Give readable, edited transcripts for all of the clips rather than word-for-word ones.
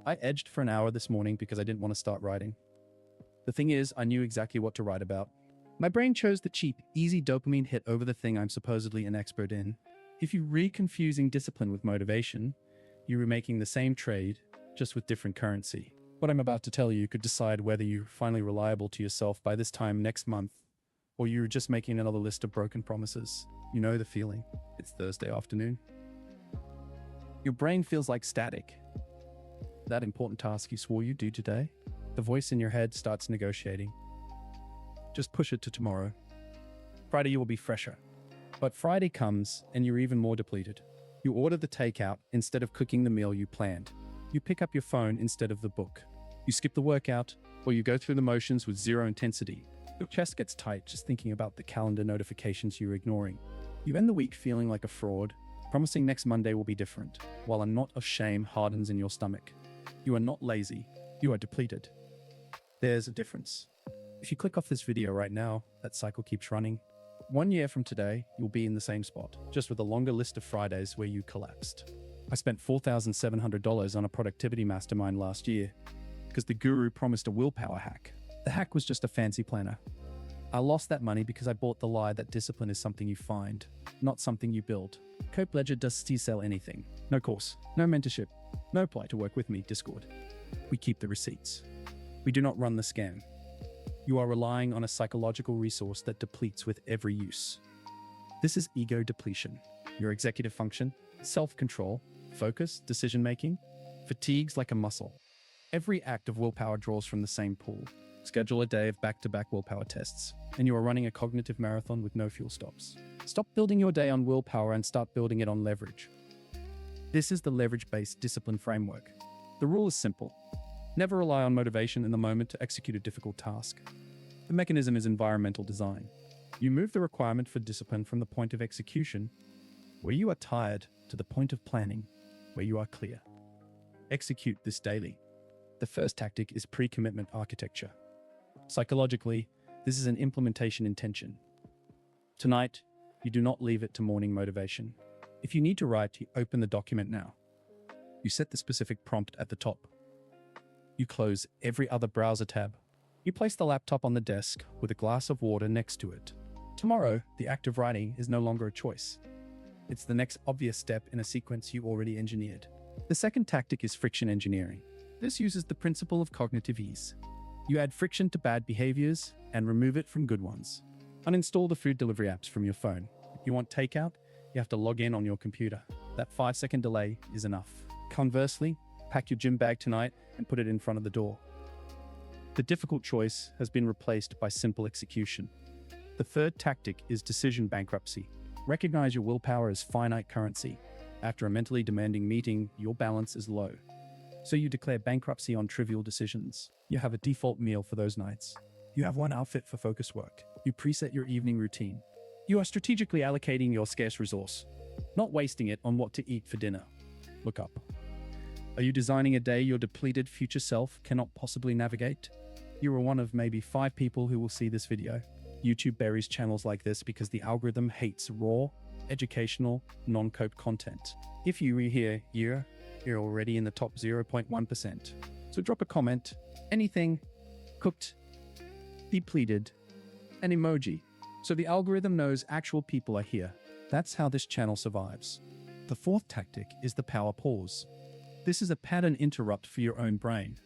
I edged for an hour this morning because I didn't want to start writing. The thing is, I knew exactly what to write about. My brain chose the cheap, easy dopamine hit over the thing I'm supposedly an expert in. If you reconfusing discipline with motivation, you're remaking the same trade, just with different currency. What I'm about to tell you could decide whether you're finally reliable to yourself by this time next month, or you're just making another list of broken promises. You know the feeling. It's Thursday afternoon. Your brain feels like static. That important task you swore you'd do today, the voice in your head starts negotiating. Just push it to tomorrow. Friday you will be fresher. But Friday comes and you're even more depleted. You order the takeout instead of cooking the meal you planned. You pick up your phone instead of the book. You skip the workout, or you go through the motions with zero intensity. Your chest gets tight just thinking about the calendar notifications you're ignoring. You end the week feeling like a fraud, promising next Monday will be different, while a knot of shame hardens in your stomach. You are not lazy, you are depleted. There's a difference. If you click off this video right now, that cycle keeps running. 1 year from today, you'll be in the same spot, just with a longer list of Fridays where you collapsed. I spent $4,700 on a productivity mastermind last year because the guru promised a willpower hack. The hack was just a fancy planner. I lost that money because I bought the lie that discipline is something you find, not something you build. Ledger does sell anything. No course, no mentorship, no apply to work with me Discord. We keep the receipts. We do not run the scam. You are relying on a psychological resource that depletes with every use. This is ego depletion. Your executive function, self-control, focus, decision-making, fatigues like a muscle. Every act of willpower draws from the same pool. Schedule a day of back-to-back willpower tests, and you are running a cognitive marathon with no fuel stops. Stop building your day on willpower and start building it on leverage. This is the leverage-based discipline framework. The rule is simple. Never rely on motivation in the moment to execute a difficult task. The mechanism is environmental design. You move the requirement for discipline from the point of execution, where you are tired, to the point of planning, where you are clear. Execute this daily. The first tactic is pre-commitment architecture. Psychologically, this is an implementation intention. Tonight, you do not leave it to morning motivation. If you need to write, you open the document now. You set the specific prompt at the top. You close every other browser tab. You place the laptop on the desk with a glass of water next to it. Tomorrow, the act of writing is no longer a choice. It's the next obvious step in a sequence you already engineered. The second tactic is friction engineering. This uses the principle of cognitive ease. You add friction to bad behaviors and remove it from good ones. Uninstall the food delivery apps from your phone. If you want takeout, you have to log in on your computer. That 5-second delay is enough. Conversely, pack your gym bag tonight and put it in front of the door. The difficult choice has been replaced by simple execution. The third tactic is decision bankruptcy. Recognize your willpower as finite currency. After a mentally demanding meeting, your balance is low. So you declare bankruptcy on trivial decisions. You have a default meal for those nights. You have one outfit for focus work. You preset your evening routine. You are strategically allocating your scarce resource, not wasting it on what to eat for dinner. Look up. Are you designing a day your depleted future self cannot possibly navigate? You are one of maybe 5 people who will see this video. YouTube buries channels like this because the algorithm hates raw, educational, non-coped content. If you are here, you're already in the top 0.1%. So drop a comment, anything, cooked, depleted, an emoji. So the algorithm knows actual people are here. That's how this channel survives. The fourth tactic is the power pause. This is a pattern interrupt for your own brain.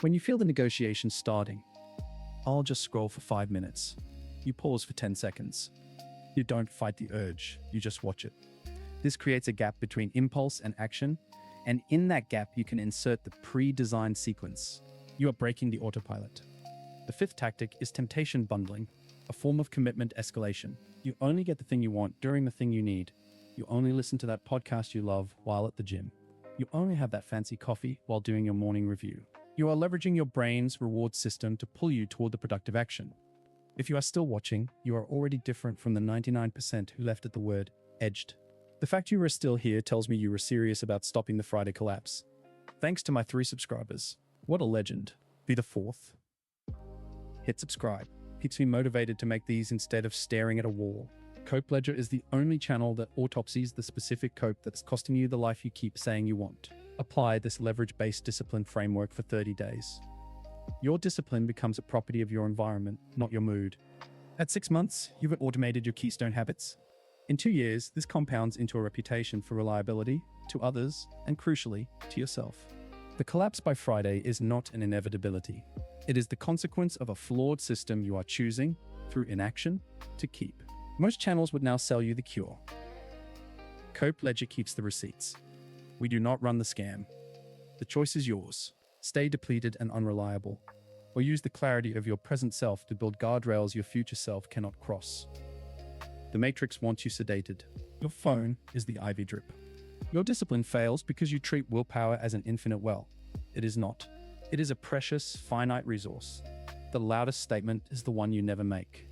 When you feel the negotiation starting, I'll just scroll for 5 minutes. You pause for 10 seconds. You don't fight the urge, you just watch it. This creates a gap between impulse and action, and in that gap you can insert the pre-designed sequence. You are breaking the autopilot. The fifth tactic is temptation bundling, a form of commitment escalation. You only get the thing you want during the thing you need. You only listen to that podcast you love while at the gym. You only have that fancy coffee while doing your morning review. You are leveraging your brain's reward system to pull you toward the productive action. If you are still watching, you are already different from the 99% who left at the word edged. The fact you are still here tells me you were serious about stopping the Friday collapse. Thanks to my 3 subscribers. What a legend. Be the 4th. Hit subscribe. Keeps me motivated to make these instead of staring at a wall. Cope Ledger is the only channel that autopsies the specific cope that's costing you the life you keep saying you want. Apply this leverage-based discipline framework for 30 days. Your discipline becomes a property of your environment, not your mood. At 6 months, you've automated your keystone habits. In 2 years, this compounds into a reputation for reliability to others and, crucially, to yourself. The collapse by Friday is not an inevitability. It is the consequence of a flawed system you are choosing, through inaction, to keep. Most channels would now sell you the cure. Cope Ledger keeps the receipts. We do not run the scam. The choice is yours. Stay depleted and unreliable, or use the clarity of your present self to build guardrails your future self cannot cross. The Matrix wants you sedated. Your phone is the IV drip. Your discipline fails because you treat willpower as an infinite well. It is not. It is a precious, finite resource. The loudest statement is the one you never make.